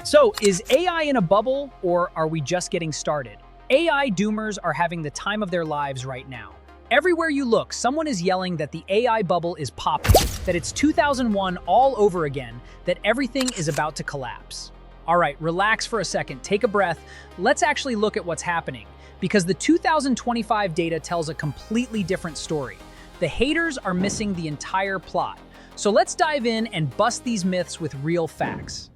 So, is AI in a bubble, or are we just getting started? AI doomers are having the time of their lives right now. Everywhere you look, someone is yelling that the AI bubble is popping, that it's 2001 all over again, that everything is about to collapse. All right, relax for a second, take a breath. Let's actually look at what's happening, because the 2025 data tells a completely different story. The haters are missing the entire plot. So let's dive in and bust these myths with real facts.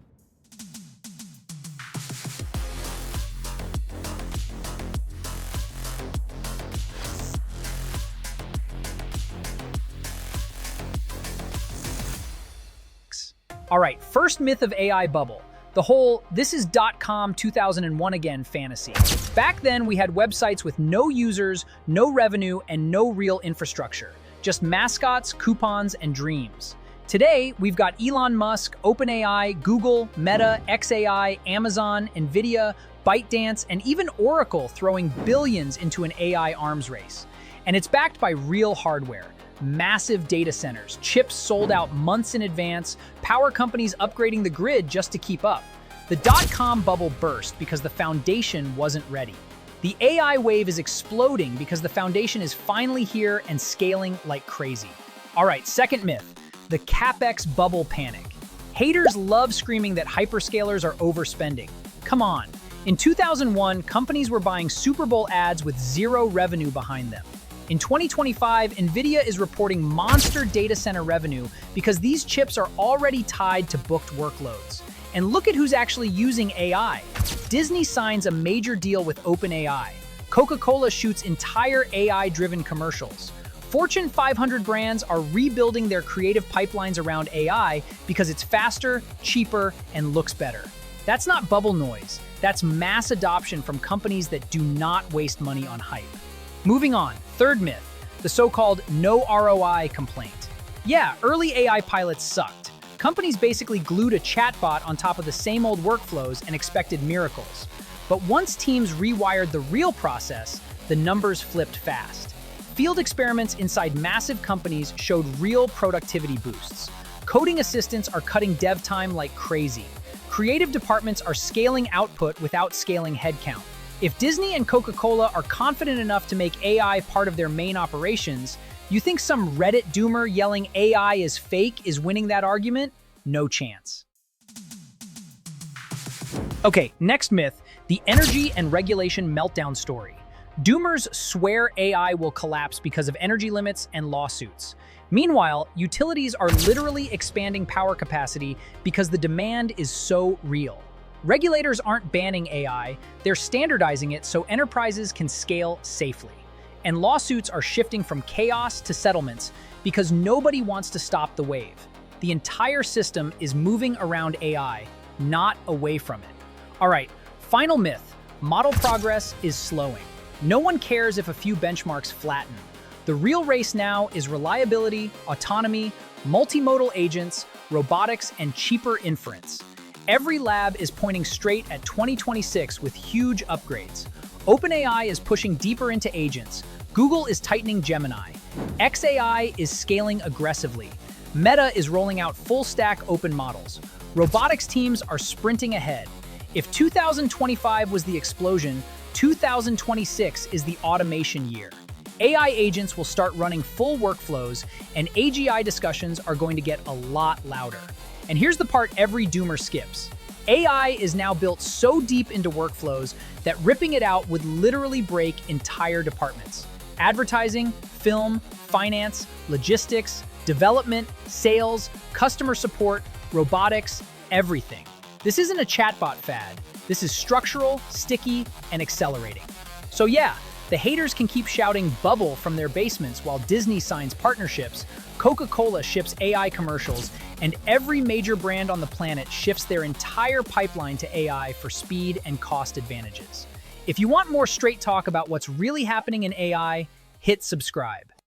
All right, first myth of AI bubble. The whole "this is .com 2001 again" fantasy. Back then, we had websites with no users, no revenue, and no real infrastructure. Just mascots, coupons, and dreams. Today, we've got Elon Musk, OpenAI, Google, Meta, xAI, Amazon, Nvidia, ByteDance, and even Oracle throwing billions into an AI arms race. And it's backed by real hardware. Massive data centers, chips sold out months in advance, power companies upgrading the grid just to keep up. The .com bubble burst because the foundation wasn't ready. The AI wave is exploding because the foundation is finally here and scaling like crazy. All right, second myth, the capex bubble panic. Haters love screaming that hyperscalers are overspending. Come on. In 2001, companies were buying Super Bowl ads with zero revenue behind them. In 2025, Nvidia is reporting monster data center revenue because these chips are already tied to booked workloads. And look at who's actually using AI. Disney signs a major deal with OpenAI. Coca-Cola shoots entire AI-driven commercials. Fortune 500 brands are rebuilding their creative pipelines around AI because it's faster, cheaper, and looks better. That's not bubble noise. That's mass adoption from companies that do not waste money on hype. Moving on, third myth, the so-called no ROI complaint. Yeah, early AI pilots sucked. Companies basically glued a chatbot on top of the same old workflows and expected miracles. But once teams rewired the real process, the numbers flipped fast. Field experiments inside massive companies showed real productivity boosts. Coding assistants are cutting dev time like crazy. Creative departments are scaling output without scaling headcount. If Disney and Coca-Cola are confident enough to make AI part of their main operations, you think some Reddit doomer yelling AI is fake is winning that argument? No chance. Okay, next myth, the energy and regulation meltdown story. Doomers swear AI will collapse because of energy limits and lawsuits. Meanwhile, utilities are literally expanding power capacity because the demand is so real. Regulators aren't banning AI, they're standardizing it so enterprises can scale safely. And lawsuits are shifting from chaos to settlements because nobody wants to stop the wave. The entire system is moving around AI, not away from it. All right, final myth, model progress is slowing. No one cares if a few benchmarks flatten. The real race now is reliability, autonomy, multimodal agents, robotics, and cheaper inference. Every lab is pointing straight at 2026 with huge upgrades. OpenAI is pushing deeper into agents. Google is tightening Gemini. xAI is scaling aggressively. Meta is rolling out full-stack open models. Robotics teams are sprinting ahead. If 2025 was the explosion, 2026 is the automation year. AI agents will start running full workflows, and AGI discussions are going to get a lot louder. And here's the part every doomer skips. AI is now built so deep into workflows that ripping it out would literally break entire departments. Advertising, film, finance, logistics, development, sales, customer support, robotics, everything. This isn't a chatbot fad. This is structural, sticky, and accelerating. So yeah, the haters can keep shouting bubble from their basements while Disney signs partnerships, Coca-Cola ships AI commercials, and every major brand on the planet shifts their entire pipeline to AI for speed and cost advantages. If you want more straight talk about what's really happening in AI, hit subscribe.